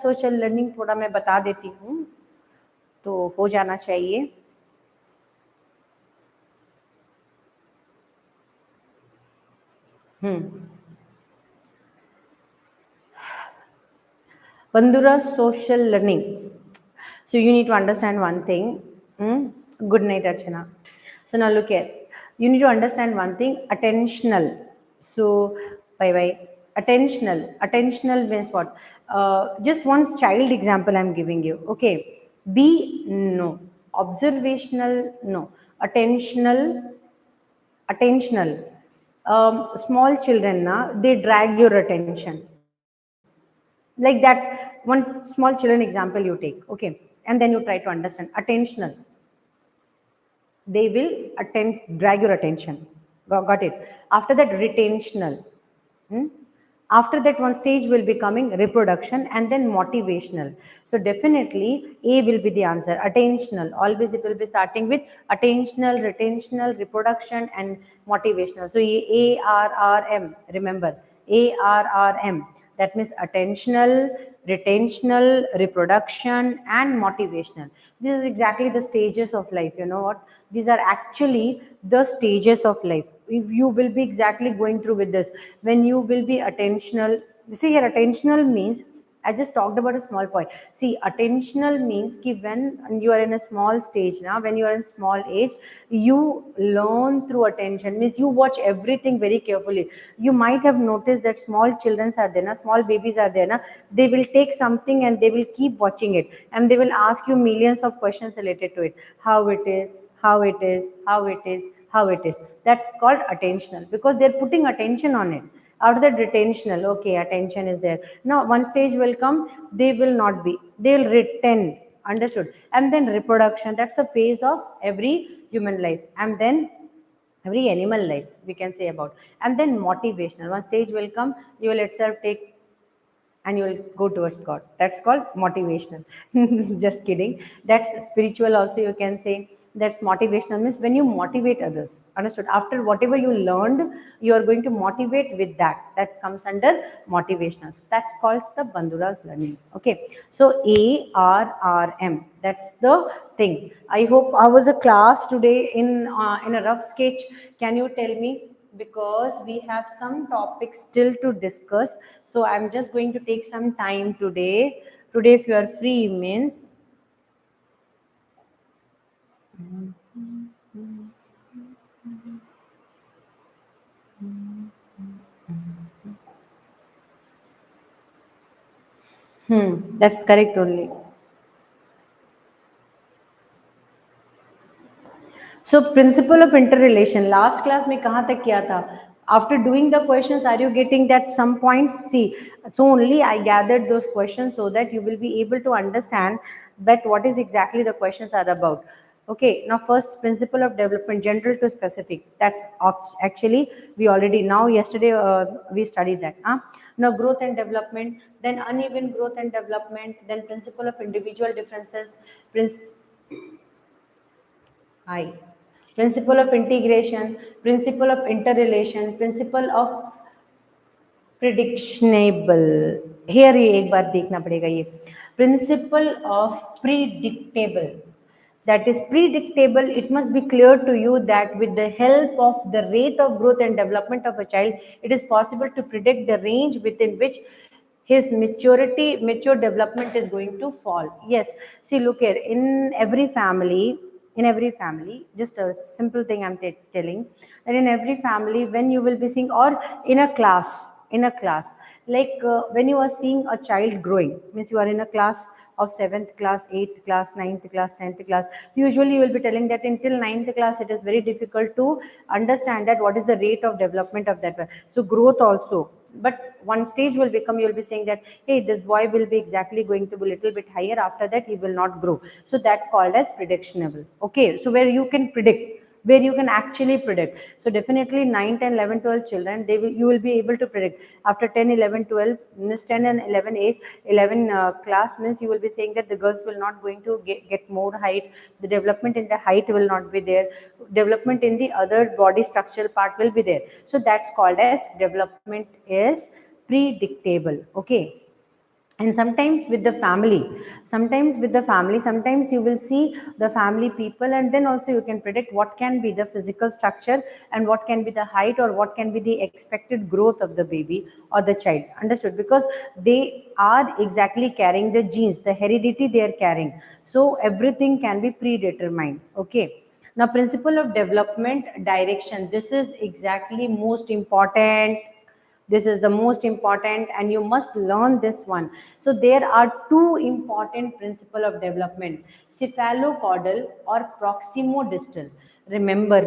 social learning थोड़ा मैं बता देती हूँ तो हो जाना चाहिए. Bandura social learning. So you need to understand one thing. Good night, Archana. So now look here. You need to understand one thing. Attentional. So bye bye. Attentional. Attentional means what? Just one child example I'm giving you. Okay. B, no. Observational, no. Attentional. Attentional. Small children, they drag your attention like that. One small children example you take, okay, and then you try to understand. Attentional, they will drag your attention. Got it? After that, retentional. Hmm? After that, one stage will be coming reproduction and then motivational. So definitely A will be the answer. Attentional, always it will be starting with attentional, retentional, reproduction and motivational. So ARRM, remember, ARRM. That means attentional, retentional, reproduction and motivational. This is exactly the stages of life. You know what? These are actually the stages of life. If you will be exactly going through with this, when you will be attentional. See here, attentional means, I just talked about a small point. See, attentional means ki when you are in a small stage now, when you are in small age, you learn through attention. Means you watch everything very carefully. You might have noticed that small children are there, small babies are there. They will take something and they will keep watching it, and they will ask you millions of questions related to it. How it is, how it is, how it is, how it is. That's called attentional because they're putting attention on it. Out of that, retentional, okay, attention is there. Now one stage will come, they will not be, they'll retain. Understood? And then reproduction, that's a phase of every human life, and then every animal life we can say about. And then motivational, one stage will come, you will itself take and you will go towards God. That's called motivational. Just kidding. That's spiritual also, you can say. That's motivational means when you motivate others. Understood? After whatever you learned, you are going to motivate with that. That comes under motivational. That's called the Bandura's learning. Okay. So ARRM. That's the thing. I hope I was a class today in a rough sketch. Can you tell me? Because we have some topics still to discuss, so I'm just going to take some time today if you are free means. That's correct only. So principle of interrelation, last class में कहाँ तक किया था? After doing the questions, are you getting that some points? See, so only I gathered those questions so that you will be able to understand that what is exactly the questions are about. Okay, now first principle of development, general to specific. That's actually we already now yesterday we studied that. Now growth and development, then uneven growth and development, then principle of individual differences, I. Principle of integration, principle of interrelation, principle of predictionable. Here ये एक बार देखना पड़ेगा ये. Principle of predictable. That is predictable. It must be clear to you that with the help of the rate of growth and development of a child, it is possible to predict the range within which his mature development is going to fall. Yes, see, look here, in every family, just a simple thing I'm telling, that in every family, when you will be seeing, or in a class, like when you are seeing a child growing, means you are in a class of 7th class, 8th class, 9th class, 10th class. So usually you will be telling that until 9th class, it is very difficult to understand that what is the rate of development of that. So growth also, but one stage will become, you will be saying that, hey, this boy will be exactly going to be a little bit higher, after that he will not grow. So that called as predictionable. Okay, so where you can predict, where you can actually predict. So definitely 9, 10, 11, 12 children, you will be able to predict after 10, 11, 12 means 10 and 11 age, 11 class means you will be saying that the girls will not going to get more height, the development in the height will not be there, development in the other body structural part will be there. So that's called as development is predictable. Okay. And sometimes with the family, sometimes you will see the family people, and then also you can predict what can be the physical structure and what can be the height or what can be the expected growth of the baby or the child. Understood? Because they are exactly carrying the genes, the heredity they are carrying, so everything can be predetermined. Okay. Now, principle of development direction, this is exactly most important. This is the most important and you must learn this one. So there are two important principle of development: cephalocaudal or proximodistal. Remember.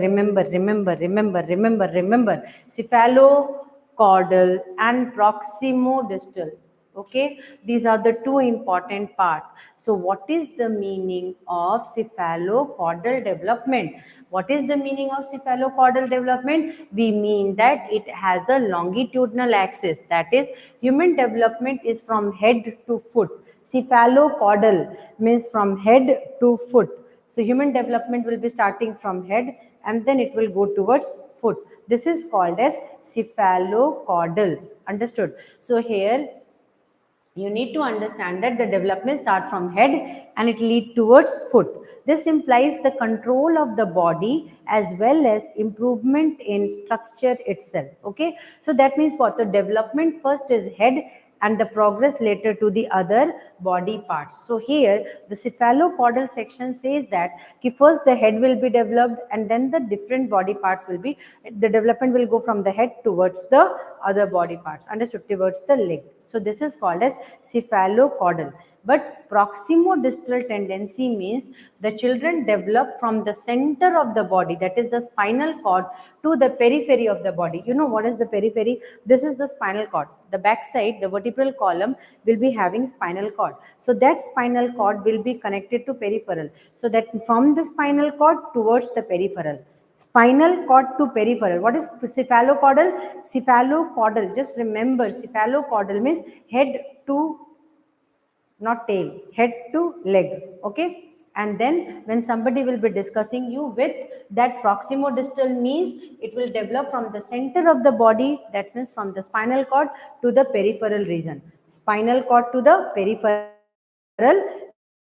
Cephalocaudal and proximodistal. Okay, these are the two important part. So what is the meaning of cephalocaudal development? What is the meaning of cephalocaudal development? We mean that it has a longitudinal axis, that is human development is from head to foot. Cephalocaudal means from head to foot. So human development will be starting from head and then it will go towards foot. This is called as cephalocaudal. Understood? So here you need to understand that the development start from head and it lead towards foot. This implies the control of the body as well as improvement in structure itself. Okay, so that means what? The development first is head and the progress later to the other body parts. So here the cephalocaudal section says that first the head will be developed and then the different body parts will be, the development will go from the head towards the other body parts. Understood? Towards the leg. So this is called as cephalocaudal. But proximodistal tendency means the children develop from the center of the body, that is the spinal cord, to the periphery of the body. You know what is the periphery? This is the spinal cord. The back side, the vertebral column will be having spinal cord. So that spinal cord will be connected to peripheral. So that from the spinal cord towards the peripheral. Spinal cord to peripheral. What is cephalocaudal? Cephalocaudal. Just remember, cephalocaudal means head to, not tail, head to leg. Okay. And then when somebody will be discussing you with that proximodistal means it will develop from the center of the body, that means from the spinal cord to the peripheral region. Spinal cord to the peripheral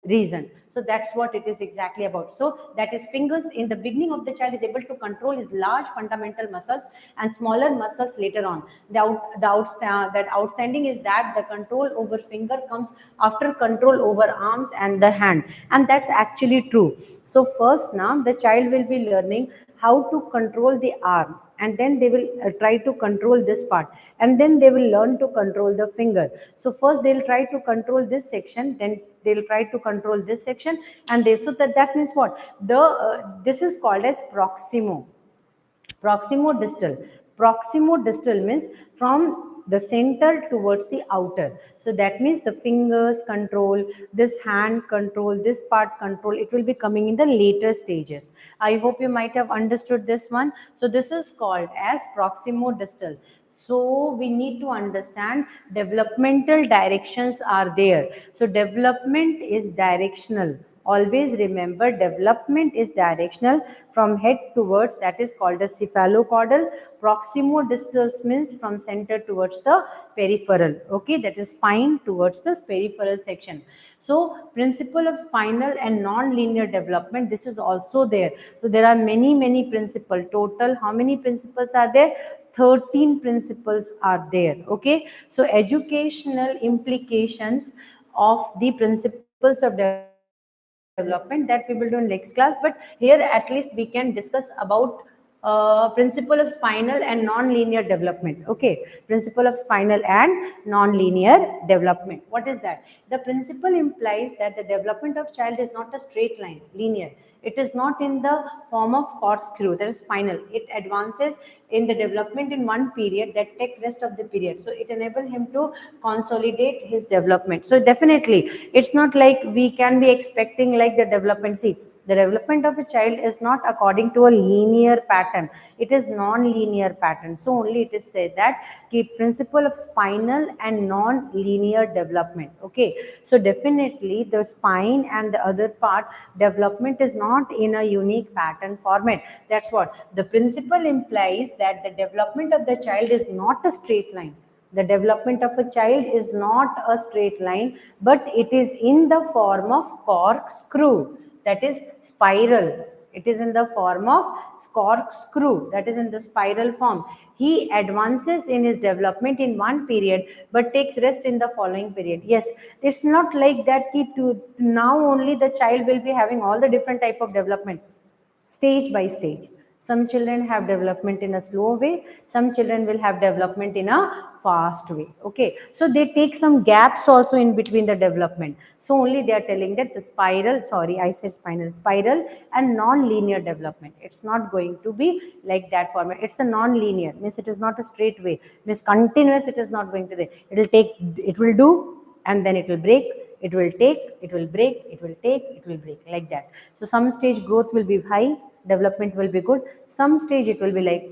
region. So that's what it is exactly about. So that is fingers in the beginning of the child is able to control his large fundamental muscles and smaller muscles later on. That outstanding is that the control over finger comes after control over arms and the hand, and that's actually true. So first now the child will be learning how to control the arm, and then they will try to control this part, and then they will learn to control the finger. So first they'll try to control this section, then they'll try to control this section, and they, so that means what, the this is called as proximodistal. Proximodistal means from the center towards the outer. So that means the fingers control, this hand control, this part control, it will be coming in the later stages. I hope you might have understood this one. So this is called as proximodistal. So we need to understand developmental directions are there. So development is directional. Always remember, development is directional from head towards, that is called as cephalocaudal. Proximodistal means from center towards the peripheral. Okay, that is spine towards the peripheral section. So principle of spinal and non-linear development, this is also there. So there are many principles. Total how many principles are there? 13 principles are there. Okay, so educational implications of the principles of development, that we will do in next class, but here at least we can discuss about principle of spinal and non-linear development. Okay, principle of spinal and non-linear development. What is that? The principle implies that the development of child is not a straight line, linear. It is not in the form of corkscrew, that is spinal. It advances in the development in one period that take rest of the period, so it enable him to consolidate his development. So definitely it's not like we can be expecting like the development. See, the development of a child is not according to a linear pattern, it is non-linear pattern. So only it is said that the principle of spinal and non-linear development. Okay, so definitely the spine and the other part development is not in a unique pattern format. That's what the principle implies, that the development of the child is not a straight line. The development of a child is not a straight line, but it is in the form of corkscrew, that is spiral. It is in the form of corkscrew, that is in the spiral form. He advances in his development in one period but takes rest in the following period. Yes, it's not like that to now only the child will be having all the different type of development, stage by stage. Some children have development in a slow way, some children will have development in a fast way. Okay, so they take some gaps also in between the development. So only they are telling that the spiral, sorry, I said spinal, spiral and non-linear development. It's not going to be like that format. It's a non-linear, means it is not a straight way, means continuous, it is not going to be. It will take, it will do, and then it will break, it will take, it will break, it will take, it will break, like that. So some stage growth will be high, development will be good, some stage it will be like,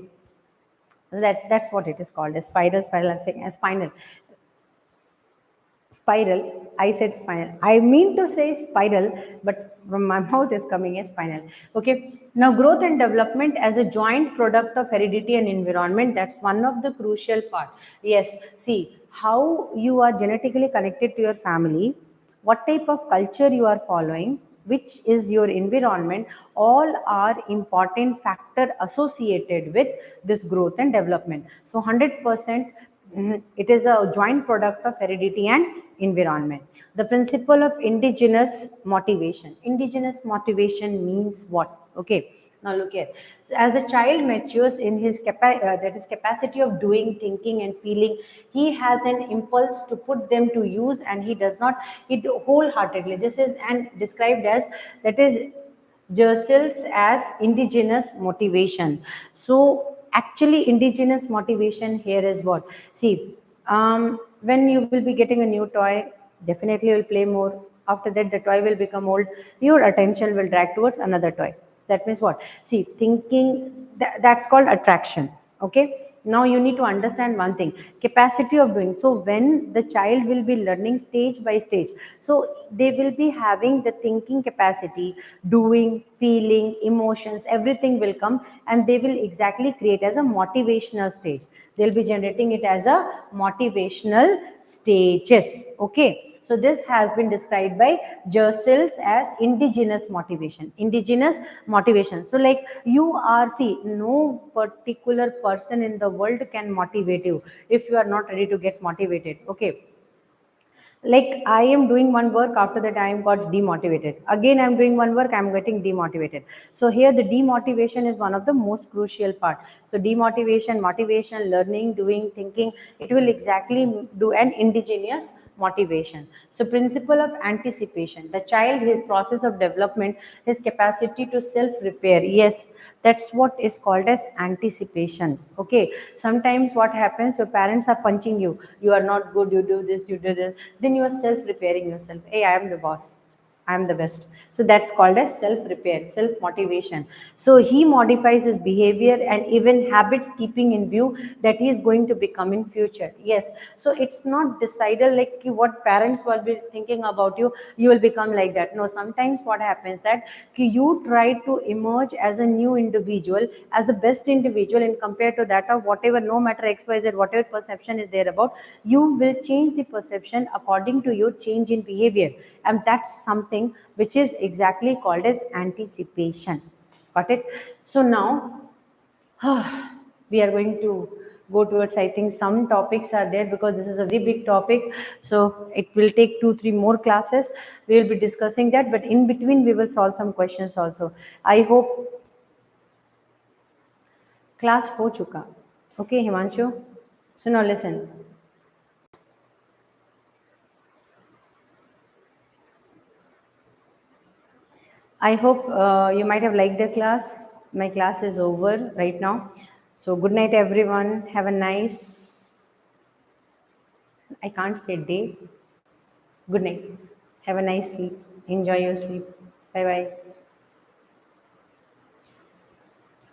that's what it is called as spiral. Spiral, I'm saying as spinal. Spiral, I said spinal, I mean to say spiral, but from my mouth is coming as spinal. Okay, now growth and development as a joint product of heredity and environment, that's one of the crucial part. Yes, see how you are genetically connected to your family, what type of culture you are following, which is your environment, all are important factor associated with this growth and development. So 100%, it is a joint product of heredity and environment. The principle of indigenous motivation. Indigenous motivation means what? Okay, now look here. As the child matures in his that is capacity of doing, thinking, and feeling, he has an impulse to put them to use, and he does not it wholeheartedly. This is and described as, that is Jersels as indigenous motivation. So actually indigenous motivation here is what? See, when you will be getting a new toy, definitely you will play more. After that the toy will become old, your attention will drag towards another toy. That means what? See, thinking, that's called attraction. Okay, now you need to understand one thing, capacity of doing. So when the child will be learning stage by stage, so they will be having the thinking capacity, doing, feeling, emotions, everything will come, and they will exactly create as a motivational stage. They'll be generating it as a motivational stages. Okay, so this has been described by Jersels as indigenous motivation. Indigenous motivation. So like you are, see, no particular person in the world can motivate you if you are not ready to get motivated. Okay, like I am doing one work, after that I am got demotivated, again I am doing one work, I am getting demotivated. So here the demotivation is one of the most crucial part. So demotivation, motivation, learning, doing, thinking, it will exactly do an indigenous motivation. So principle of anticipation, the child, his process of development, his capacity to self repair. Yes, that's what is called as anticipation. Okay, sometimes what happens, your parents are punching you, you are not good, you do this, you do this, then you are self repairing yourself. Hey, I am the boss, I am the best. So that's called as self repair, self motivation. So he modifies his behavior and even habits, keeping in view that he is going to become in future. Yes, so it's not decided like what parents will be thinking about you, you will become like that. No, sometimes what happens that you try to emerge as a new individual, as the best individual, and compared to that of whatever, no matter XYZ, whatever perception is there about, you will change the perception according to your change in behavior, and that's something which is exactly called as anticipation. Got it? So now we are going to go towards, I think some topics are there because this is a very big topic, so it will take 2 3 more classes, we will be discussing that, but in between we will solve some questions also. I hope class ho chuka. Okay, Himanshu, so now listen. I hope you might have liked the class. My class is over right now. So, good night, everyone. Have a nice, I can't say day. Good night. Have a nice sleep. Enjoy your sleep. Bye bye.